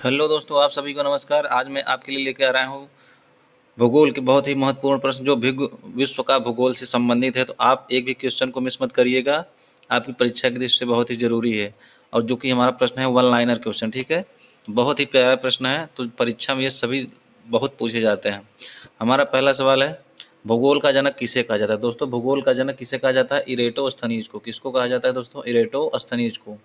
Hello दोस्तों, आप सभी को नमस्कार। आज मैं आपके लिए लेकर आ रहा हूँ भूगोल के बहुत ही महत्वपूर्ण प्रश्न जो विश्व का भूगोल से संबंधित है। तो आप एक भी क्वेश्चन को मिस मत करिएगा, आपकी परीक्षा की दृष्टि से बहुत ही ज़रूरी है। और जो कि हमारा प्रश्न है वन लाइनर क्वेश्चन, ठीक है। बहुत ही प्यारा प्रश्न है, तो परीक्षा में ये सभी बहुत पूछे जाते हैं। हमारा पहला सवाल है, भूगोल का जनक किसे कहा जाता है? दोस्तों, भूगोल का जनक किसे कहा जाता है? इरेटोस्थनीज को। किसको कहा जाता है दोस्तों? इरेटोस्थनीज को।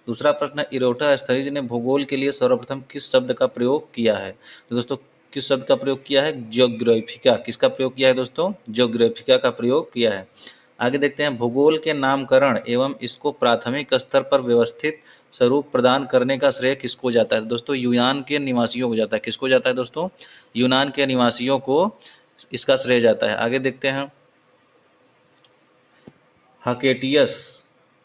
दूसरा प्रश्न है, इरेटोस्थनीज ने भूगोल के लिए सर्वप्रथम किस शब्द का प्रयोग किया है? तो दोस्तों, किस शब्द का प्रयोग किया है? ज्योग्राफिका। किसका प्रयोग किया है दोस्तों? ज्योग्राफिका का प्रयोग किया है। आगे देखते हैं, भूगोल के नामकरण एवं इसको प्राथमिक स्तर पर व्यवस्थित स्वरूप प्रदान करने का श्रेय किसको जाता है? दोस्तों, यूनान के निवासियों को जाता है। किसको जाता है दोस्तों? यूनान के निवासियों को इसका श्रेय जाता है। आगे देखते हैं, हकेटियस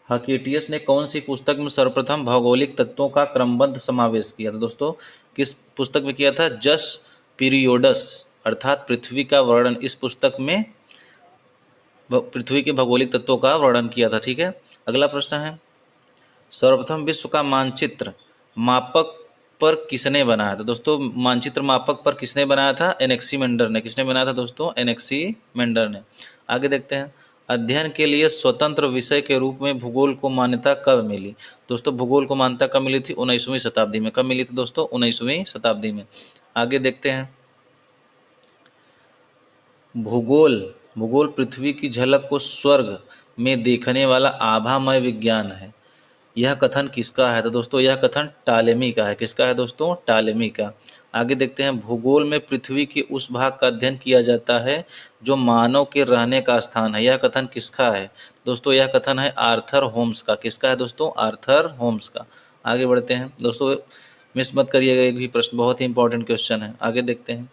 हकेटियस ने कौन सी पुस्तक में सर्वप्रथम भौगोलिक तत्वों का क्रमबद्ध समावेश किया था? दोस्तों, किस पुस्तक में किया था? जस पीरियोडस अर्थात पृथ्वी का वर्णन। इस पुस्तक में पृथ्वी के भौगोलिक तत्वों का वर्णन किया था, ठीक है। अगला प्रश्न है, सर्वप्रथम विश्व का मानचित्र मापक पर किसने बनाया था? दोस्तों, मानचित्र मापक पर किसने बनाया था? एनेक्सीमेंडर ने। किसने बनाया था दोस्तों? एनेक्सीमेंडर ने। आगे देखते हैं, अध्ययन के लिए स्वतंत्र विषय के रूप में भूगोल को मान्यता कब मिली? दोस्तों, भूगोल को मान्यता कब मिली थी? 19वीं शताब्दी में। कब मिली थी दोस्तों? 19वीं शताब्दी में। आगे देखते हैं, भूगोल भूगोल पृथ्वी की झलक को स्वर्ग में देखने वाला आभामय विज्ञान है। यह कथन किसका है? तो दोस्तों, यह कथन टालेमी का है। किसका है दोस्तों? टालेमी का। आगे देखते हैं, भूगोल में पृथ्वी के उस भाग का अध्ययन किया जाता है जो मानव के रहने का स्थान है। यह कथन किसका है? दोस्तों, यह कथन है आर्थर होम्स का। किसका है दोस्तों? आर्थर होम्स का। आगे बढ़ते हैं दोस्तों, मिस मत करिएगा, एक भी प्रश्न बहुत ही इंपॉर्टेंट क्वेश्चन है। आगे देखते हैं,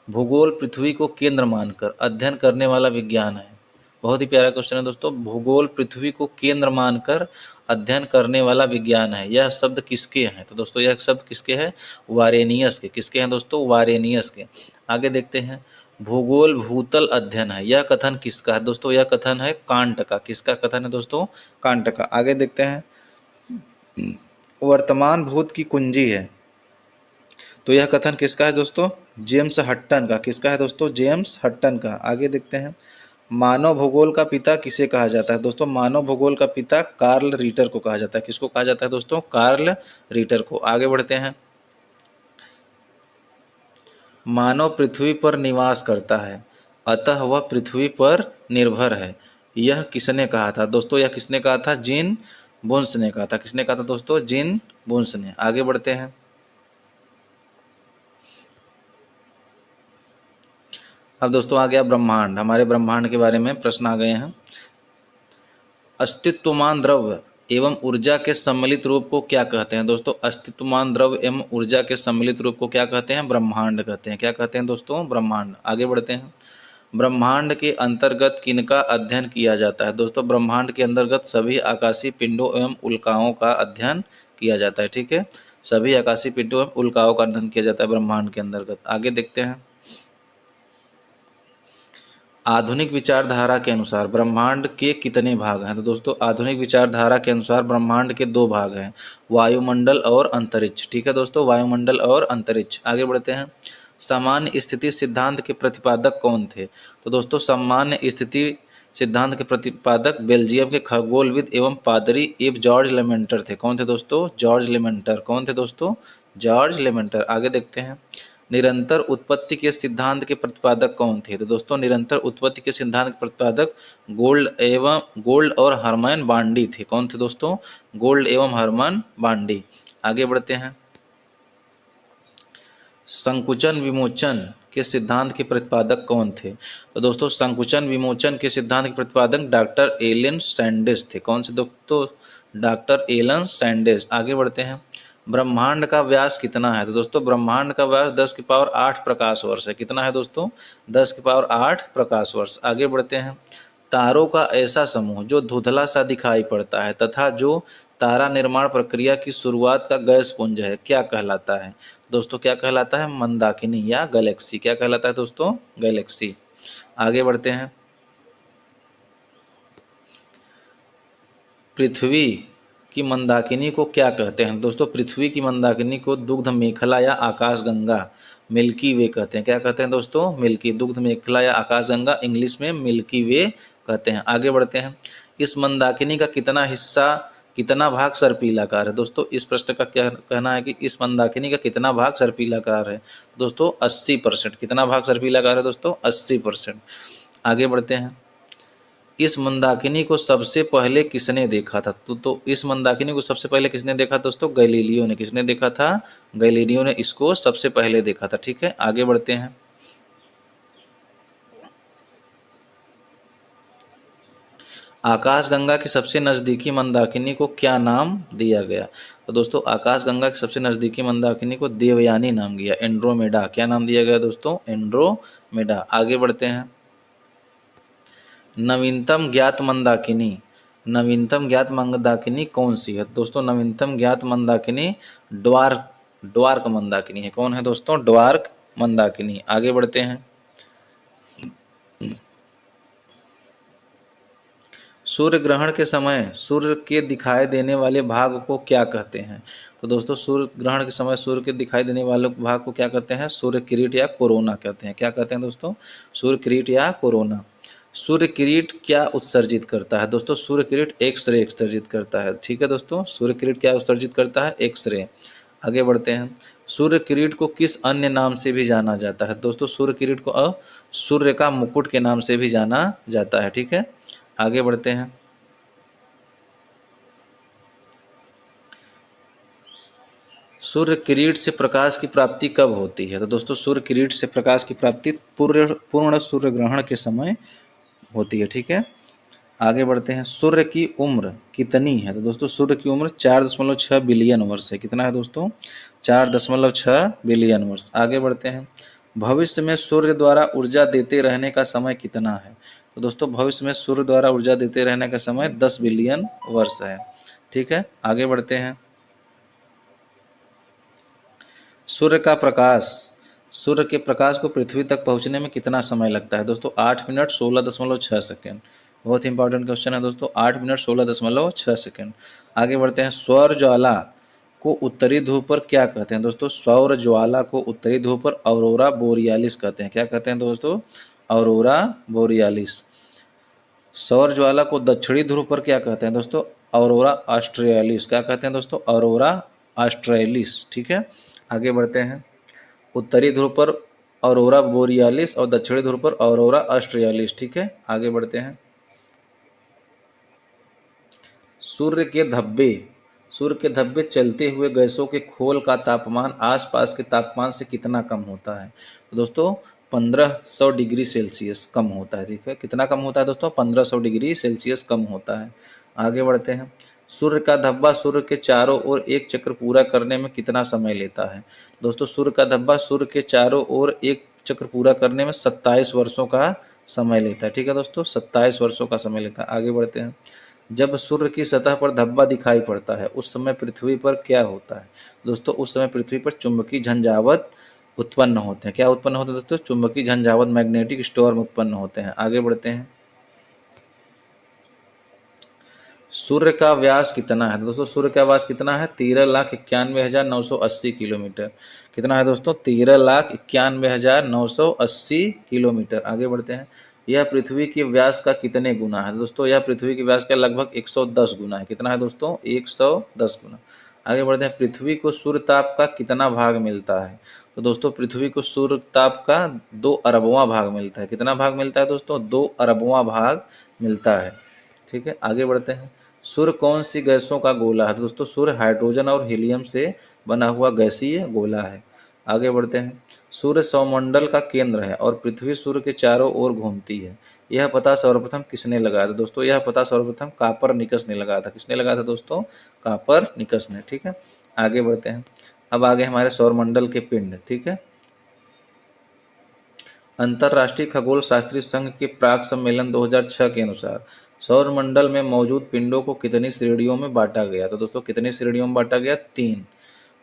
भूगोल पृथ्वी को केंद्र मानकर अध्ययन करने वाला विज्ञान है। बहुत ही प्यारा क्वेश्चन है दोस्तों। भूगोल पृथ्वी को केंद्र मानकर अध्ययन करने वाला विज्ञान है। यह शब्द किसके हैं? तो दोस्तों, यह शब्द किसके हैं? वारेनियस के। किसके हैं दोस्तों? वारेनियस के। आगे देखते हैं, भूगोल भूतल अध्ययन है। यह कथन किसका है दोस्तों? यह कथन है कांट का। किसका कथन है दोस्तों? कांट का। आगे देखते हैं, वर्तमान भूत की कुंजी है। तो यह कथन किसका है दोस्तों? जेम्स हट्टन का। किसका है दोस्तों? जेम्स हट्टन का। आगे देखते हैं, मानव भूगोल का पिता किसे कहा जाता है? दोस्तों, मानव भूगोल का पिता कार्ल रीटर को कहा जाता है। किसको कहा जाता है दोस्तों? कार्ल रीटर को। आगे बढ़ते हैं, मानव पृथ्वी पर निवास करता है, अतः वह पृथ्वी पर निर्भर है। यह किसने कहा था? दोस्तों, यह किसने कहा था? जीन बुन्स ने कहा था। किसने कहा था दोस्तों? जीन बुन्स ने। आगे बढ़ते हैं, अब दोस्तों आ गया ब्रह्मांड। हमारे ब्रह्मांड के बारे में प्रश्न आ गए हैं। अस्तित्वमान द्रव्य एवं ऊर्जा के सम्मिलित रूप को क्या कहते हैं? दोस्तों, अस्तित्वमान द्रव्य एवं ऊर्जा के सम्मिलित रूप को क्या कहते हैं? ब्रह्मांड कहते हैं। क्या कहते हैं दोस्तों? ब्रह्मांड। आगे बढ़ते हैं, ब्रह्मांड के अंतर्गत किनका अध्ययन किया जाता है? दोस्तों, ब्रह्मांड के अंतर्गत सभी आकाशीय पिंडों एवं उल्काओं का अध्ययन किया जाता है, ठीक है। सभी आकाशीय पिंडों एवं उल्काओं का अध्ययन किया जाता है ब्रह्मांड के अंतर्गत। आगे देखते हैं, आधुनिक विचारधारा के अनुसार ब्रह्मांड के कितने भाग हैं? तो दोस्तों, आधुनिक विचारधारा के अनुसार ब्रह्मांड के दो भाग हैं, वायुमंडल और अंतरिक्ष, ठीक है दोस्तों, वायुमंडल और अंतरिक्ष। आगे बढ़ते हैं, सामान्य स्थिति सिद्धांत के प्रतिपादक कौन थे? तो दोस्तों, सामान्य स्थिति सिद्धांत के प्रतिपादक बेल्जियम के खगोलविद एवं पादरी एव जॉर्ज लेमेंटर थे। कौन थे दोस्तों? जॉर्ज लेमेंटर। कौन थे दोस्तों? जॉर्ज लेमेंटर। आगे देखते हैं, निरंतर उत्पत्ति के सिद्धांत के प्रतिपादक कौन थे? तो दोस्तों, निरंतर उत्पत्ति के सिद्धांत के प्रतिपादक गोल्ड और हरमन बांडी थे। कौन थे दोस्तों? गोल्ड एवं हरमन बांडी। आगे बढ़ते हैं, संकुचन विमोचन के सिद्धांत के प्रतिपादक कौन थे? तो दोस्तों, संकुचन विमोचन के सिद्धांत के प्रतिपादक डॉक्टर एलन सैंडिस थे। कौन से दोस्तों? Doctor Alan Sandis. आगे बढ़ते हैं, ब्रह्मांड का व्यास कितना है? तो दोस्तों, ब्रह्मांड का व्यास 10 की पावर 8 प्रकाश वर्ष है। कितना है दोस्तों? 10 की पावर 8 प्रकाश वर्ष। आगे बढ़ते हैं, तारों का ऐसा समूह जो धुंधला सा दिखाई पड़ता है तथा जो तारा निर्माण प्रक्रिया की शुरुआत का गैस पुंज है, क्या कहलाता है? दोस्तों, क्या कहलाता है? मंदाकिनी या गैलेक्सी। क्या कहलाता है दोस्तों? गैलेक्सी। आगे बढ़ते हैं, पृथ्वी की मंदाकिनी को क्या कहते हैं? दोस्तों पृथ्वी की मंदाकिनी को दुग्ध मेखला या आकाशगंगा, मिल्की वे कहते हैं। क्या कहते हैं दोस्तों? मिल्की, दुग्ध मेखला या आकाशगंगा, इंग्लिश में मिल्की वे कहते हैं। आगे बढ़ते हैं। इस मंदाकिनी का कितना भाग सर्पिलाकार है? दोस्तों इस प्रश्न का क्या कहना है कि इस मंदाकिनी का कितना भाग सर्पिलाकार है? दोस्तों 80%। कितना भाग सर्पिलाकार है दोस्तों? 80%। आगे बढ़ते हैं। इस मंदाकिनी को सबसे पहले किसने देखा था? तो इस मंदाकिनी को सबसे पहले किसने देखा दोस्तों? गैलीलियो ने। किसने देखा था? गैलीलियो ने इसको सबसे पहले देखा था। ठीक है, आगे बढ़ते हैं। आकाशगंगा की सबसे नज़दीकी मंदाकिनी को क्या नाम दिया गया? तो दोस्तों आकाशगंगा की सबसे नज़दीकी मंदाकिनी को देवयानी नाम दिया, एंड्रोमेडा। क्या नाम दिया गया दोस्तों? एंड्रोमेडा। आगे बढ़ते हैं। नवीनतम ज्ञात मंदाकिनी, नवीनतम ज्ञात मंदाकिनी कौन सी है? दोस्तों नवीनतम ज्ञात मंदाकिनी ड्वार्क मंदाकिनी है। कौन है दोस्तों? ड्वार्क मंदाकिनी। आगे बढ़ते हैं। सूर्य ग्रहण के समय सूर्य के दिखाई देने वाले भाग को क्या कहते हैं? तो दोस्तों सूर्य ग्रहण के समय सूर्य के दिखाई देने वाले भाग को क्या कहते हैं? सूर्य किरीट या कोरोना कहते हैं। क्या कहते हैं दोस्तों? सूर्य किरीट या कोरोना। सूर्य किरीट क्या उत्सर्जित करता है? दोस्तों सूर्य किरीट एक्स रे उत्सर्जित करता है। ठीक है दोस्तों, सूर्य किरीट क्या उत्सर्जित करता है? X ray. आगे बढ़ते हैं। सूर्य किरीट को किस अन्य नाम से भी जाना जाता है? दोस्तों सूर्य किरीट को सूर्य का मुकुट के नाम से भी जाना जाता है। ठीक है, आगे बढ़ते हैं। सूर्य किरीट से प्रकाश की प्राप्ति कब होती है? तो दोस्तों सूर्य किरीट से प्रकाश की प्राप्ति पूर्ण सूर्य ग्रहण के समय होती है। ठीक है, आगे बढ़ते हैं। सूर्य की उम्र कितनी है? तो दोस्तों सूर्य की उम्र 4.6 बिलियन वर्ष है। कितना है दोस्तों? 4.6 बिलियन वर्ष। आगे बढ़ते हैं। भविष्य में सूर्य द्वारा ऊर्जा देते रहने का समय कितना है? तो दोस्तों भविष्य में सूर्य द्वारा ऊर्जा देते रहने का समय 10 बिलियन वर्ष है। ठीक है, आगे बढ़ते हैं। सूर्य का प्रकाश, सूर्य के प्रकाश को पृथ्वी तक पहुंचने में कितना समय लगता है? दोस्तों 8 मिनट 16.6 सेकेंड। बहुत इंपॉर्टेंट क्वेश्चन है दोस्तों, 8 मिनट 16.6 सेकेंड। आगे बढ़ते हैं। सौर ज्वाला को उत्तरी ध्रुव पर क्या कहते हैं? दोस्तों सौर ज्वाला को उत्तरी ध्रुव पर ऑरोरा बोरियालिस कहते हैं। क्या कहते हैं दोस्तों? Aurora borealis. सौर ज्वाला को दक्षिणी ध्रुव पर क्या कहते हैं दोस्तों? Aurora australis. क्या कहते हैं दोस्तों? Aurora australis. ठीक है, आगे बढ़ते हैं। उत्तरी ध्रुव पर ऑरोरा बोरियालिस और दक्षिणी ध्रुव पर ऑरोरा ऑस्ट्रेलिस। ठीक है, आगे बढ़ते हैं। सूर्य के धब्बे, सूर्य के धब्बे चलते हुए गैसों के खोल का तापमान आसपास के तापमान से कितना कम होता है? तो दोस्तों 1500 डिग्री सेल्सियस कम होता है। ठीक है, कितना कम होता है दोस्तों? 1500 डिग्री सेल्सियस कम होता है। आगे बढ़ते हैं। सूर्य का धब्बा सूर्य के चारों ओर एक चक्र पूरा करने में कितना समय लेता है? दोस्तों सूर्य का धब्बा सूर्य के चारों ओर एक चक्र पूरा करने में 27 वर्षों का समय लेता है। ठीक है दोस्तों, 27 वर्षों का समय लेता है। आगे बढ़ते हैं। जब सूर्य की सतह पर धब्बा दिखाई पड़ता है उस समय पृथ्वी पर क्या होता है? दोस्तों उस समय पृथ्वी पर चुंबकीय झंझावात उत्पन्न होते हैं। क्या उत्पन्न होते हैं दोस्तों? चुंबकीय झंझावात, मैग्नेटिक स्टॉर्म उत्पन्न होते हैं। आगे बढ़ते हैं। सूर्य का व्यास कितना है? दोस्तों सूर्य का व्यास कितना है? 13,91,980 किलोमीटर। कितना है दोस्तों? 13,91,980 किलोमीटर। आगे बढ़ते हैं। यह पृथ्वी के व्यास का कितने गुना है? दोस्तों यह पृथ्वी के व्यास का लगभग 110 गुना है। कितना है दोस्तों? 110 गुना। आगे बढ़ते हैं। पृथ्वी को सूर्य ताप का कितना भाग मिलता है? तो दोस्तों पृथ्वी को सूर्य ताप का 2 अरबवां भाग मिलता है। कितना भाग मिलता है दोस्तों? 2 अरबवां भाग मिलता है। ठीक है, आगे बढ़ते हैं। सूर्य कौन सी गैसों का गोला है? दोस्तों सूर्य हाइड्रोजन और हीलियम से बना हुआ गैसीय गोला है। आगे बढ़ते हैं। सूर्य सौरमंडल का केंद्र है और पृथ्वी सूर्य के चारों ओर घूमती है। यह पता सर्वप्रथम किसने लगाया था? दोस्तों यह पता सर्वप्रथम कापरनिकस ने लगाया था। किसने लगाया था दोस्तों? कापरनिकस ने। ठीक है, आगे बढ़ते हैं। अब आगे हमारे सौरमंडल के पिंड। ठीक है, अंतर्राष्ट्रीय खगोल शास्त्री संघ के प्राक सम्मेलन 2006 के अनुसार सौरमंडल में मौजूद पिंडों को कितनी श्रेणियों में बांटा गया? तो दोस्तों कितनी श्रेणियों में बांटा गया? 3।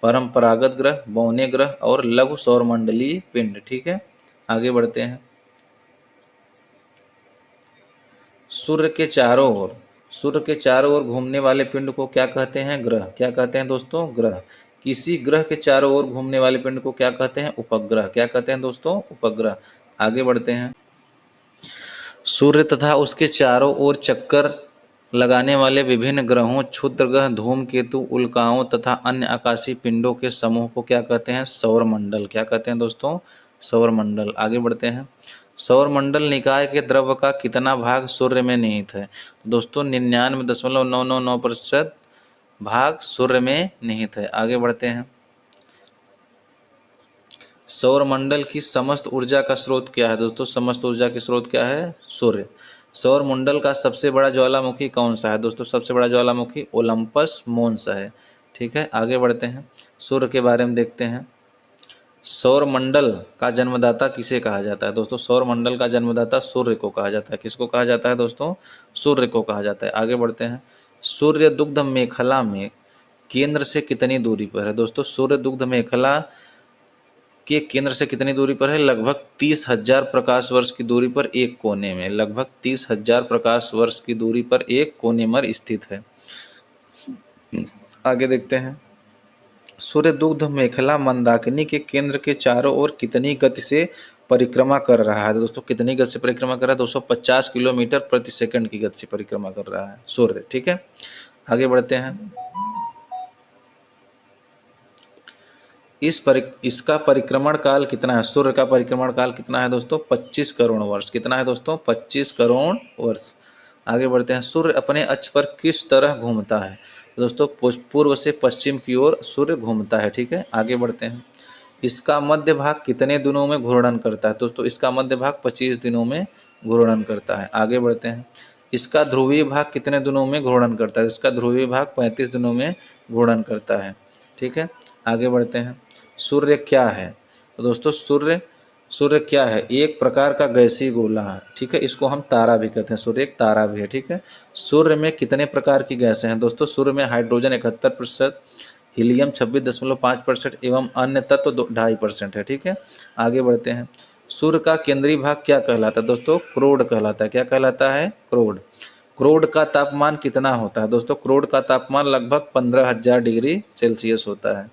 परंपरागत ग्रह, बौने ग्रह और लघु सौरमंडलीय पिंड। ठीक है, आगे बढ़ते हैं। सूर्य के चारों ओर सूर्य के चारों ओर घूमने वाले पिंड को क्या कहते हैं? ग्रह। क्या कहते हैं दोस्तों? ग्रह। किसी ग्रह के चारों ओर घूमने वाले पिंड को क्या कहते हैं? उपग्रह। क्या कहते हैं दोस्तों? उपग्रह। आगे बढ़ते हैं। सूर्य तथा उसके चारों ओर चक्कर लगाने वाले विभिन्न ग्रहों, क्षुद्र ग्रह, धूमकेतु, उल्काओं तथा अन्य आकाशीय पिंडों के समूह को क्या कहते हैं? सौरमंडल। क्या कहते हैं दोस्तों? सौरमंडल। आगे बढ़ते हैं। सौरमंडल निकाय के द्रव्य का कितना भाग सूर्य में निहित है? दोस्तों 99.999% भाग सूर्य में निहित है। आगे बढ़ते हैं। सौरमंडल की समस्त ऊर्जा का स्रोत क्या है? दोस्तों समस्त ऊर्जा की स्रोत क्या है? सूर्य। सौरमंडल का सबसे बड़ा ज्वालामुखी कौन सा है? दोस्तों सबसे बड़ा ज्वालामुखी ओलंपस मोन्स है। ठीक है, आगे बढ़ते हैं। सूर्य के बारे में देखते हैं। सौरमंडल का जन्मदाता किसे कहा जाता है? दोस्तों सौरमंडल का जन्मदाता सूर्य को कहा जाता है। किसको कहा जाता है दोस्तों? सूर्य को कहा जाता है। आगे बढ़ते हैं। सूर्य दुग्ध मेखला में केंद्र से कितनी दूरी पर है? दोस्तों सूर्य दुग्ध मेखला के केंद्र से कितनी दूरी पर है? लगभग 30,000 प्रकाश वर्ष की दूरी पर एक कोने में। लगभग 30,000 प्रकाश वर्ष की दूरी पर एक कोने में स्थित है। आगे देखते हैं। सूर्य दुग्ध मेखला मंदाकिनी के केंद्र के चारों ओर कितनी गति से परिक्रमा कर रहा है? दोस्तों कितनी गति से परिक्रमा कर रहा है? 250 किलोमीटर प्रति सेकंड की गति से परिक्रमा कर रहा है सूर्य। ठीक है, आगे बढ़ते हैं। इसका परिक्रमण काल कितना है? सूर्य का परिक्रमण काल कितना है दोस्तों? 25 करोड़ वर्ष। कितना है दोस्तों? 25 करोड़ वर्ष। आगे बढ़ते हैं। सूर्य अपने अक्ष पर किस तरह घूमता है? दोस्तों पूर्व से पश्चिम की ओर सूर्य घूमता है। ठीक है, आगे बढ़ते हैं। इसका मध्य भाग कितने दिनों में घूर्णन करता है? दोस्तों इसका मध्य भाग 25 दिनों में घूर्णन करता है। आगे बढ़ते हैं। इसका ध्रुवीय भाग कितने दिनों में घूर्णन करता है? इसका ध्रुवीय भाग 35 दिनों में घूर्णन करता है। ठीक है, आगे बढ़ते हैं। सूर्य क्या है? तो दोस्तों सूर्य क्या है? एक प्रकार का गैसीय गोला है। ठीक है, इसको हम तारा भी कहते हैं। सूर्य एक तारा भी है। ठीक है, सूर्य में कितने प्रकार की गैसें हैं? दोस्तों सूर्य में हाइड्रोजन 71%, हीलियम 26.5% एवं अन्य तत्व 2.5% है। ठीक है, आगे बढ़ते हैं। सूर्य का केंद्रीय भाग क्या कहलाता है? दोस्तों क्रोड कहलाता है। क्या कहलाता है? क्रोड। क्रोड का तापमान कितना होता है? दोस्तों क्रोड का तापमान लगभग 15,000 डिग्री सेल्सियस होता है।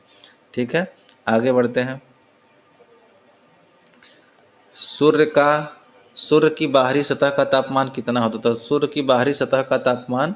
ठीक है, आगे बढ़ते हैं। सूर्य की बाहरी सतह का तापमान कितना होता है? सूर्य की बाहरी सतह का तापमान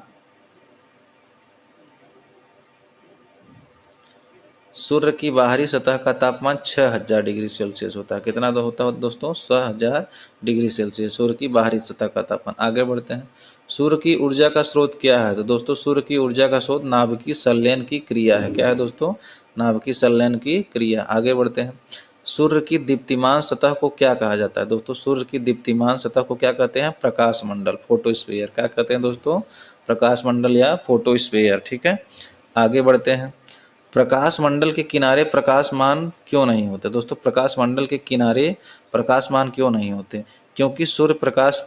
सूर्य की बाहरी सतह का तापमान 6,000 डिग्री सेल्सियस होता है। कितना होता है दोस्तों? 6,000 डिग्री सेल्सियस सूर्य की बाहरी सतह का तापमान। आगे बढ़ते हैं। सूर्य की ऊर्जा का स्रोत क्या है? तो दोस्तों सूर्य की ऊर्जा का स्रोत नाभिकीय संलयन की क्रिया है। क्या है दोस्तों? नाभिकीय संलयन की क्रिया। आगे बढ़ते हैं। सूर्य की दीप्तिमान सतह को क्या कहा जाता है? दोस्तों सूर्य की दीप्तिमान सतह को क्या कहते हैं? प्रकाश मंडल, फोटोस्फीयर। क्या कहते हैं दोस्तों? प्रकाश मंडल या फोटोस्फीयर। ठीक है, आगे बढ़ते हैं। प्रकाश मंडल के किनारे प्रकाशमान क्यों नहीं होते? दोस्तों प्रकाश मंडल के किनारे प्रकाशमान क्यों नहीं होते? क्योंकि सूर्य प्रकाश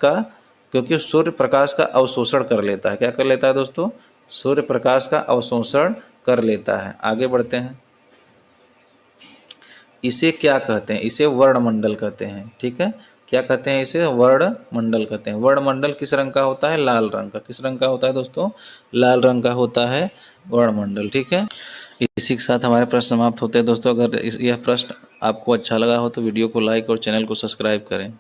का अवशोषण कर लेता है। क्या कर लेता है दोस्तों? सूर्य प्रकाश का अवशोषण कर लेता है। आगे बढ़ते हैं। इसे क्या कहते हैं? इसे वर्णमंडल कहते हैं। ठीक है, क्या कहते हैं? इसे वर्णमंडल कहते हैं। वर्णमंडल किस रंग का होता है? लाल रंग का। किस रंग का होता है दोस्तों? लाल रंग का होता है वर्णमंडल। ठीक है, इसी के साथ हमारे प्रश्न समाप्त होते हैं दोस्तों। अगर यह प्रश्न आपको अच्छा लगा हो तो वीडियो को लाइक और चैनल को सब्सक्राइब करें।